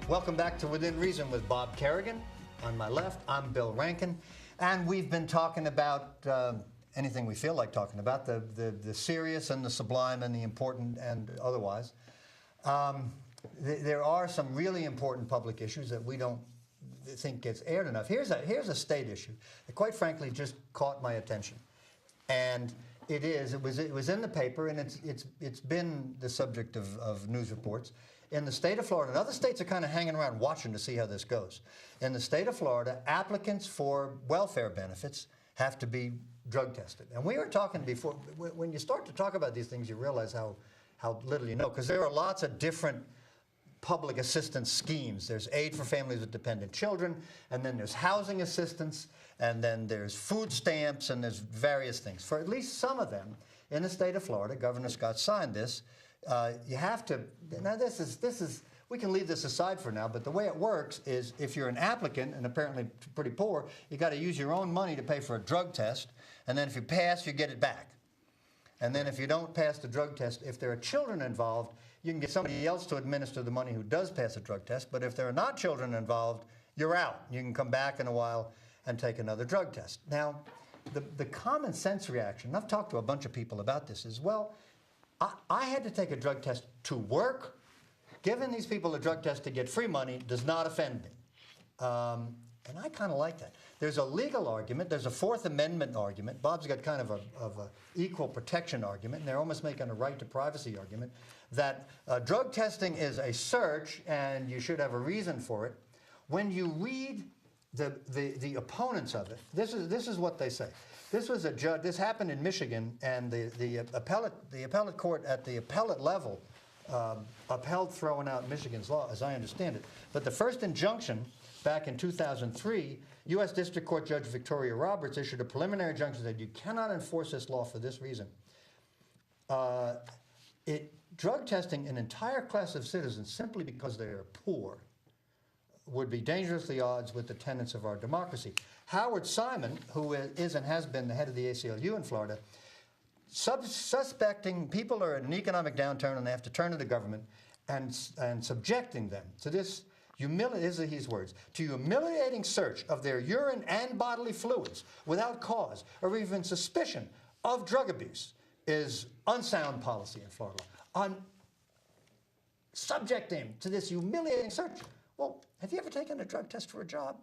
Welcome back to Within Reason with Bob Kerrigan. On my left, I'm Bill Rankin. And we've been talking about anything we feel like talking about, the serious and the sublime and the important and otherwise. There are some really important public issues that we don't think gets aired enough. Here's a state issue that, quite frankly, just caught my attention. And it was in the paper, and it's been the subject of news reports. In the state of Florida, and other states are kind of hanging around watching to see how this goes. In the state of Florida, applicants for welfare benefits have to be drug tested. And we were talking before, when you start to talk about these things, you realize how little you know, because there are lots of different public assistance schemes. There's aid for families with dependent children, and then there's housing assistance, and then there's food stamps, and there's various things. For at least some of them, in the state of Florida, Governor Scott signed this. You have to, now this is, we can leave this aside for now, but the way it works is if you're an applicant, and apparently pretty poor, you got to use your own money to pay for a drug test, and then if you pass, you get it back. And then if you don't pass the drug test, if there are children involved, you can get somebody else to administer the money who does pass a drug test, but if there are not children involved, you're out. You can come back in a while and take another drug test. Now, the common sense reaction, and I've talked to a bunch of people about this, is, well, I had to take a drug test to work. Giving these people a drug test to get free money does not offend me. And I kind of like that. There's a legal argument. There's a Fourth Amendment argument. Bob's got kind of a equal protection argument, and they're almost making a right to privacy argument, that drug testing is a search, and you should have a reason for it. When you read the opponents of it, this is what they say. This was a judge. This happened in Michigan, and the appellate court at the appellate level upheld throwing out Michigan's law, as I understand it. But the first injunction back in 2003, U.S. District Court Judge Victoria Roberts issued a preliminary injunction that you cannot enforce this law for this reason. Drug testing an entire class of citizens simply because they are poor would be dangerously at odds with the tenets of our democracy. Howard Simon, who is and has been the head of the ACLU in Florida, suspecting people are in an economic downturn and they have to turn to the government and subjecting them to this, these are his words, to humiliating search of their urine and bodily fluids without cause or even suspicion of drug abuse is unsound policy in Florida. On subjecting them to this humiliating search. Well, have you ever taken a drug test for a job?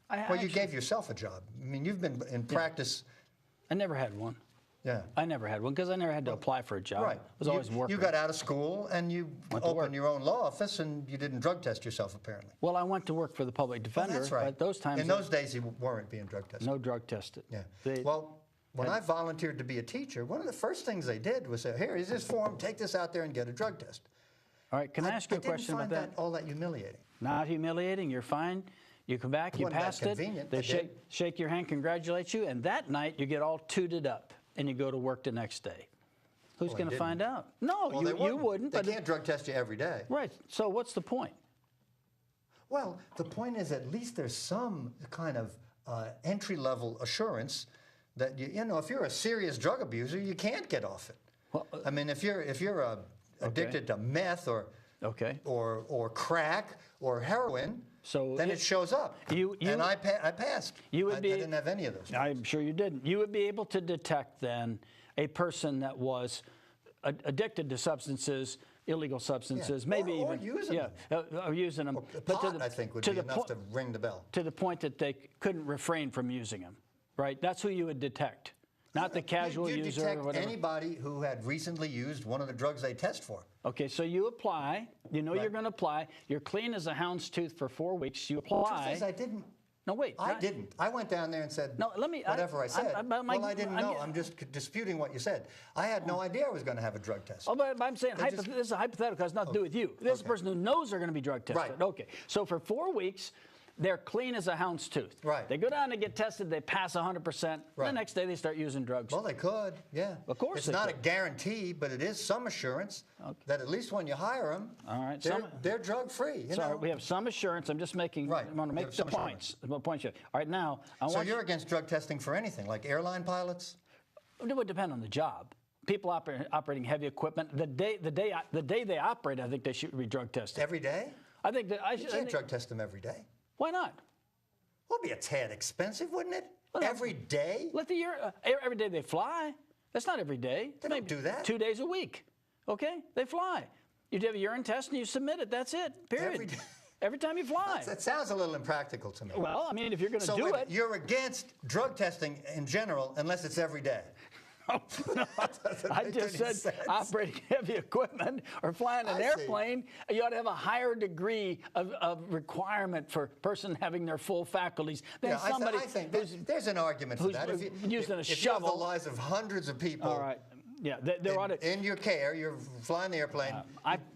Well, you gave yourself a job. I mean, you've been in practice. I never had one. Yeah. I never had one because I never had to apply for a job. Right. I was always working. You got out of school and you opened your own law office and you didn't drug test yourself, apparently. Well, I went to work for the public defender. That's right. At those times. In those days, you weren't being drug tested. No drug tested. Yeah. Well, when I volunteered to be a teacher, one of the first things they did was say, here, here's this form, take this out there and get a drug test. All right, can I ask you a question about that? I didn't find that all that humiliating. Not humiliating, you're fine. You come back, you passed it. They shake your hand, congratulate you, and that night you get all tooted up and you go to work the next day. Who's going to find out? No, well, you wouldn't. They can't drug test you every day. Right, so what's the point? Well, the point is at least there's some kind of entry-level assurance that, you know, if you're a serious drug abuser, you can't get off it. Well, I mean, if you're addicted to meth or crack or heroin, then it shows up. And I passed. I didn't have any of those. I'm sure you didn't. You would be able to detect then a person that was addicted to substances, illegal substances, maybe or even using them. Or using them. Pot, I think, would be enough to ring the bell. To the point that they couldn't refrain from using them, right? That's who you would detect. Not the casual user or whatever. You detect anybody who had recently used one of the drugs they test for. Okay, so you apply. You know you're going to apply. You're clean as a hound's tooth for 4 weeks. You apply. The truth is I didn't. No, wait. I didn't. I went down there and said, no, let me, whatever I said. Well, I didn't know. I'm just disputing what you said. I had no idea I was going to have a drug test. Oh, but I'm saying this is a hypothetical. It has nothing to do with you. This is a person who knows they're going to be drug tested. Right. Okay, so for 4 weeks, they're clean as a hound's tooth. Right. They go down to get tested. They pass 100%. Right. The next day, they start using drugs. Well, they could, yeah. Of course it's not a guarantee, but it is some assurance that at least when you hire them, they're drug-free. Sorry, we have some assurance. I'm just making. I want to make the points. All right, now. So you're against drug testing for anything, like airline pilots? It would depend on the job. People operating heavy equipment, the day they operate, I think they should be drug tested. Every day? I think that You can't drug test them every day. Why not? Well, it'd be a tad expensive, wouldn't it? Well, every day? Let the every day they fly. That's not every day. They don't do that. 2 days a week. Okay? They fly. You have a urine test and you submit it. That's it. Period. Every day. Every time you fly. That sounds a little impractical to me. Well, I mean, if you're going to do it. You're against drug testing in general unless it's every day. Oh, no, I just said sense. Operating heavy equipment or flying an airplane, you ought to have a higher degree of requirement for a person having their full faculties than somebody I think there's an argument for that. Using a shovel. If you have the lives of hundreds of people. All right. Yeah, there ought to. In your care, you're flying the airplane.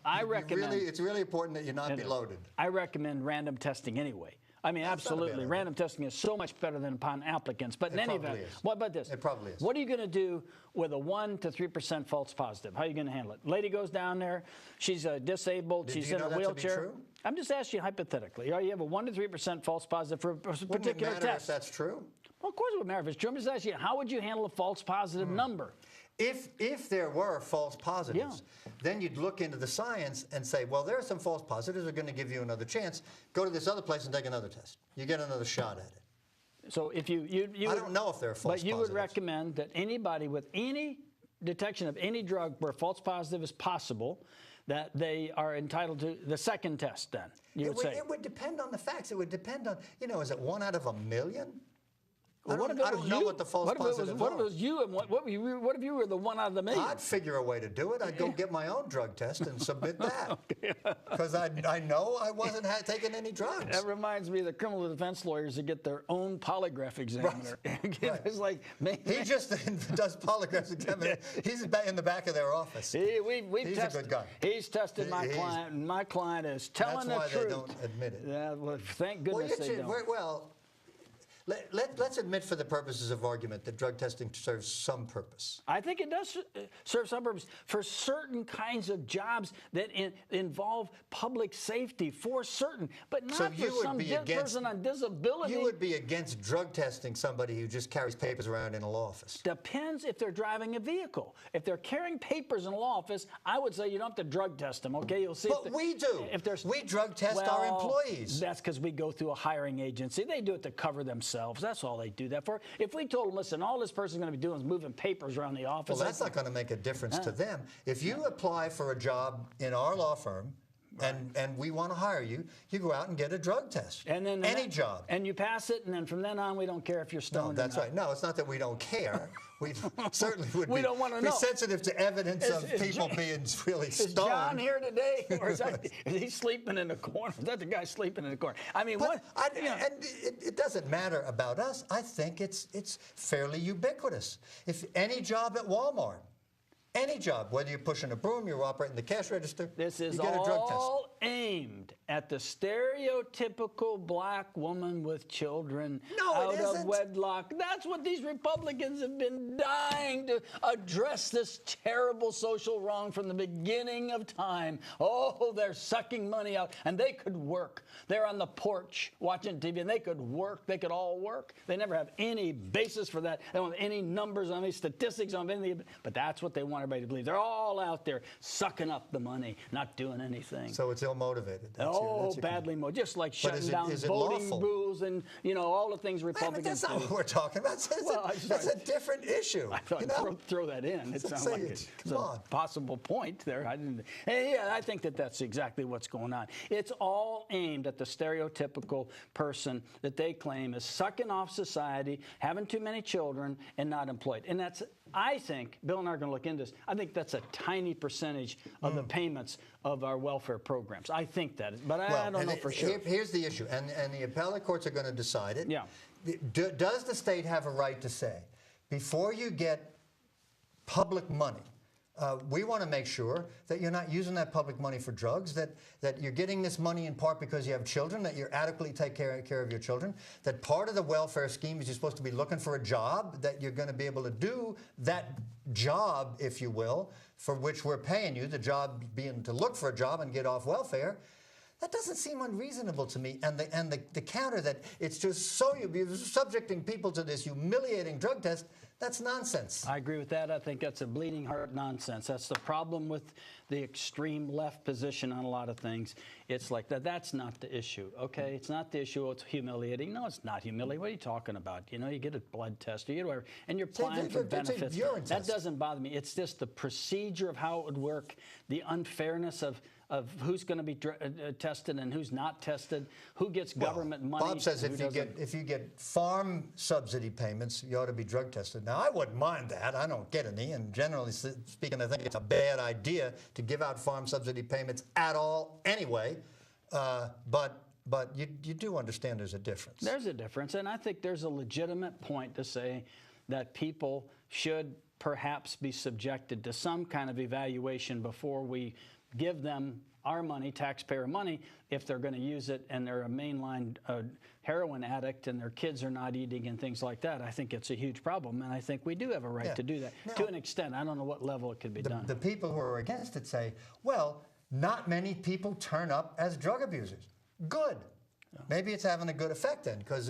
I recommend. It's really important that you not be loaded. I recommend random testing anyway. I mean, absolutely. Random testing is so much better than upon applicants. But in any event, what about this? It probably is. What are you going to do with a 1 to 3% false positive? How are you going to handle it? Lady goes down there. She's disabled. She's in a wheelchair. True? I'm just asking you hypothetically. You have a 1 to 3% false positive for a particular Wouldn't it matter test. if that's true? Well, of course it would matter if it's true. I'm just asking you, how would you handle a false positive number? If there were false positives, then you'd look into the science and say, well, there are some false positives. We're going to give you another chance. Go to this other place and take another test. You get another shot at it. So if you I don't know if there are false positives. But you would recommend that anybody with any detection of any drug where false positive is possible, that they are entitled to the second test then, It would depend on the facts. It would depend on, is it 1 out of a million? Well, I don't know what the false positives are. What if it was you, and what if you were the 1 out of the million? I'd figure a way to do it. I'd go get my own drug test and submit that. Because I know I wasn't taking any drugs. That reminds me of the criminal defense lawyers that get their own polygraph examiner. Right. It's like, he just does polygraph examiner. He's in the back of their office. He's a good guy. He's tested my client, and my client is telling the truth. That's why they don't admit it. Yeah, well, thank goodness they don't. Well, let's admit for the purposes of argument that drug testing serves some purpose. I think it does serve some purpose for certain kinds of jobs that involve public safety, for certain, but not for some person on disability. You would be against drug testing somebody who just carries papers around in a law office. Depends if they're driving a vehicle. If they're carrying papers in a law office, I would say you don't have to drug test them, okay? You'll see. But we do. We drug test our employees. That's because we go through a hiring agency. They do it to cover themselves. That's all they do that for. If we told them, listen, all this person's going to be doing is moving papers around the office. Well, that's not going to make a difference to them. If you apply for a job in our law firm, and we want to hire you, you go out and get a drug test. And then any job. And you pass it, and then from then on, we don't care if you're stoned. No, that's right. No, it's not that we don't care. We certainly would we don't want to know. Sensitive to evidence of people being really stoned. Is John here today? Or is he sleeping in the corner? Is that the guy sleeping in the corner? I mean, and it doesn't matter about us. I think it's fairly ubiquitous. If any job at Walmart, any job, whether you're pushing a broom, you're operating the cash register, this is you get a drug test. all aimed at the stereotypical black woman with children out of wedlock. That's what these Republicans have been dying to address, this terrible social wrong from the beginning of time. Oh, they're sucking money out, and they could work. They're on the porch watching TV, and they could work. They could all work. They never have any basis for that. They don't have any numbers on any statistics on anything, but that's what they want everybody to believe. They're all out there sucking up the money, not doing anything. So it's ill-motivated. Badly motivated. Just like shutting down voting rules and, all the things Republicans do. That's not what we're talking about. That's a different issue. I thought throw that in. It sounds like it's a possible point there. I think that's exactly what's going on. It's all aimed at the stereotypical person that they claim is sucking off society, having too many children, and not employed. And that's, I think, Bill and I are going to look into this, I think that's a tiny percentage of the payments of our welfare programs. I think that is, but I don't know for sure. Here's the issue, and the appellate courts are going to decide it. Yeah. Does the state have a right to say, before you get public money, we want to make sure that you're not using that public money for drugs, that you're getting this money in part because you have children, that you're adequately take care of your children, that part of the welfare scheme is you're supposed to be looking for a job, that you're going to be able to do that job, if you will, for which we're paying you, the job being to look for a job and get off welfare. That doesn't seem unreasonable to me. And the counter that it's just so you're subjecting people to this humiliating drug test, that's nonsense. I agree with that. I think that's a bleeding heart nonsense. That's the problem with the extreme left position on a lot of things. It's like that. That's not the issue, okay? It's not the issue. It's humiliating. No, it's not humiliating. What are you talking about? You know, you get a blood test, or you get whatever, and you're applying for benefits. That doesn't bother me. It's just the procedure of how it would work, the unfairness of who's going to be tested and who's not tested, who gets government money. Bob says if you get farm subsidy payments, you ought to be drug tested. Now, I wouldn't mind that. I don't get any, and generally speaking, I think it's a bad idea to give out farm subsidy payments at all anyway. But you do understand there's a difference. There's a difference, and I think there's a legitimate point to say that people should perhaps be subjected to some kind of evaluation before we give them our money, taxpayer money, if they're going to use it and they're a mainline heroin addict and their kids are not eating and things like that. I think it's a huge problem, and I think we do have a right to do that to an extent. I don't know what level it could be done. The people who are against it say, well, not many people turn up as drug abusers. Good. Maybe it's having a good effect then, because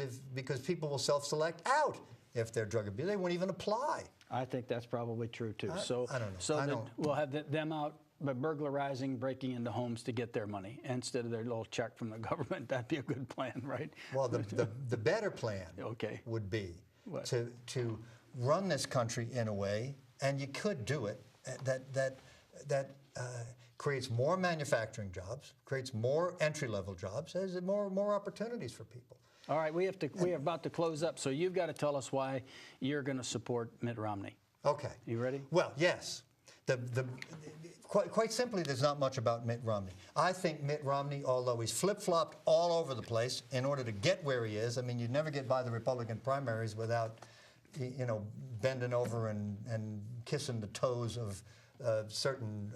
people will self-select out if they're drug abusers. They won't even apply. I think that's probably true too. I don't know. So we'll have them out by burglarizing, breaking into homes to get their money instead of their little check from the government. That'd be a good plan, right? Well, the better plan would be to run this country in a way, and you could do it, that creates more manufacturing jobs, creates more entry-level jobs, has more opportunities for people. All right, we are about to close up, so you've got to tell us why you're going to support Mitt Romney. Okay. You ready? Well, yes. Quite simply, there's not much about Mitt Romney. I think Mitt Romney, although he's flip-flopped all over the place in order to get where he is, I mean, you'd never get by the Republican primaries without, you know, bending over and kissing the toes of certain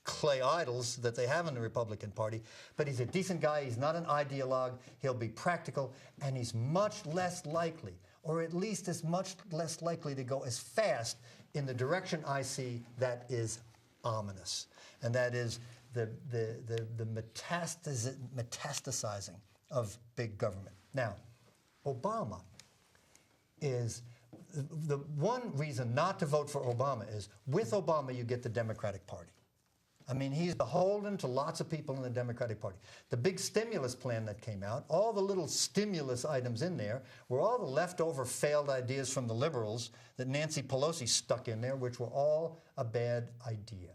clay idols that they have in the Republican Party. But he's a decent guy. He's not an ideologue. He'll be practical, and he's much less likely, or at least as much less likely to go as fast in the direction I see that is ominous, and that is the metastasizing of big government. Now, Obama is the one reason not to vote for Obama is with Obama you get the Democratic Party. I mean, he's beholden to lots of people in the Democratic Party. The big stimulus plan that came out, all the little stimulus items in there were all the leftover failed ideas from the liberals that Nancy Pelosi stuck in there, which were all a bad idea.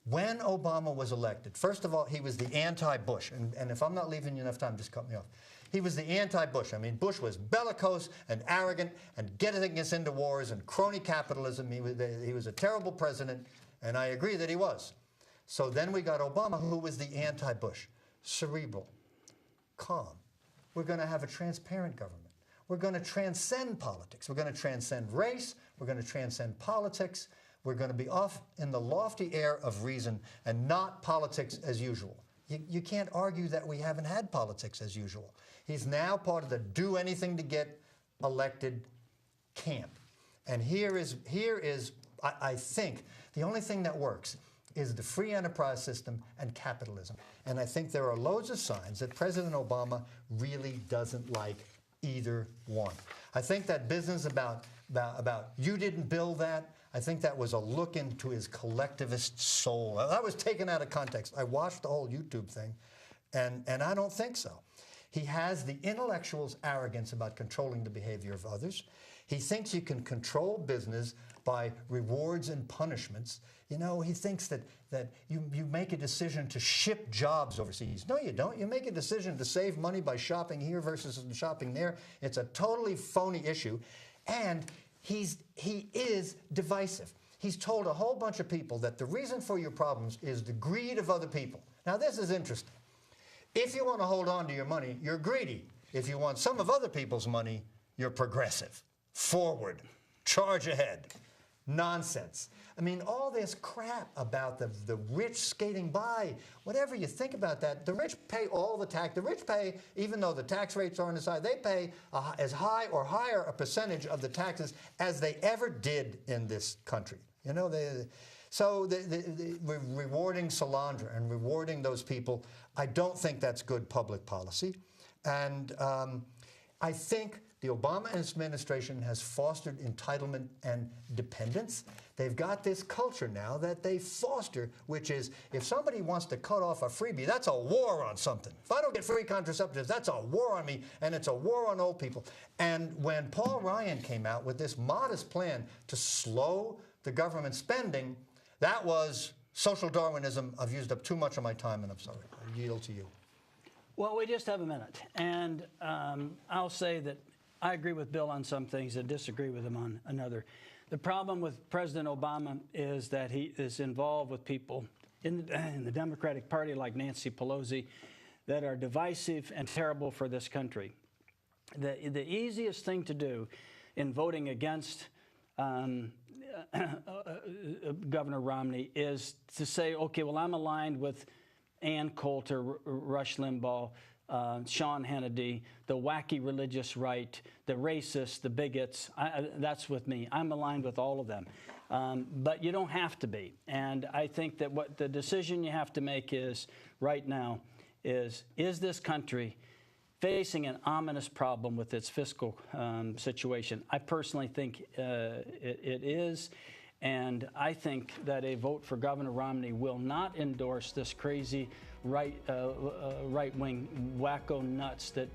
When Obama was elected, first of all, he was the anti-Bush. And if I'm not leaving you enough time, just cut me off. He was the anti-Bush. I mean, Bush was bellicose and arrogant and getting us into wars and crony capitalism. He was a terrible president, and I agree that he was. So then we got Obama, who was the anti-Bush, cerebral, calm. We're going to have a transparent government. We're going to transcend politics. We're going to transcend race. We're going to transcend politics. We're going to be off in the lofty air of reason and not politics as usual. You can't argue that we haven't had politics as usual. He's now part of the do anything to get elected camp. And here is I think, the only thing that works is the free enterprise system and capitalism. And I think there are loads of signs that President Obama really doesn't like either one. I think that business about you didn't build that, I think that was a look into his collectivist soul. That was taken out of context. I watched the whole YouTube thing, and I don't think so. He has the intellectual's arrogance about controlling the behavior of others. He thinks you can control business by rewards and punishments. You know, he thinks that you make a decision to ship jobs overseas. No, you don't. You make a decision to save money by shopping here versus shopping there. It's a totally phony issue. And he is divisive. He's told a whole bunch of people that the reason for your problems is the greed of other people. Now, this is interesting. If you want to hold on to your money, you're greedy. If you want some of other people's money, you're progressive. Forward. Charge ahead. Nonsense. I mean, all this crap about the rich skating by, whatever you think about that, the rich pay all the tax. The rich pay, even though the tax rates aren't as high, they pay as high or higher a percentage of the taxes as they ever did in this country. You know, So we're rewarding Solandra and rewarding those people. I don't think that's good public policy. And I think the Obama administration has fostered entitlement and dependence. They've got this culture now that they foster, which is if somebody wants to cut off a freebie, that's a war on something. If I don't get free contraceptives, that's a war on me, and it's a war on old people. And when Paul Ryan came out with this modest plan to slow the government spending, that was social Darwinism. I've used up too much of my time, and I'm sorry. I yield to you. Well, we just have a minute, and I'll say that I agree with Bill on some things and disagree with him on another. The problem with President Obama is that he is involved with people in the Democratic Party like Nancy Pelosi that are divisive and terrible for this country. The easiest thing to do in voting against Governor Romney is to say, okay, well, I'm aligned with Ann Coulter, Rush Limbaugh, Sean Hannity, the wacky religious right, the racists, the bigots. That's with me. I'm aligned with all of them. But you don't have to be. And I think that what the decision you have to make is right now is this country facing an ominous problem with its fiscal situation? I personally think it is. And I think that a vote for Governor Romney will not endorse this crazy right-wing wacko nuts that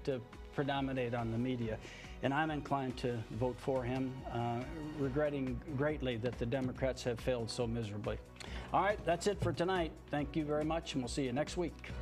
predominate on the media. And I'm inclined to vote for him, regretting greatly that the Democrats have failed so miserably. All right, that's it for tonight. Thank you very much, and we'll see you next week.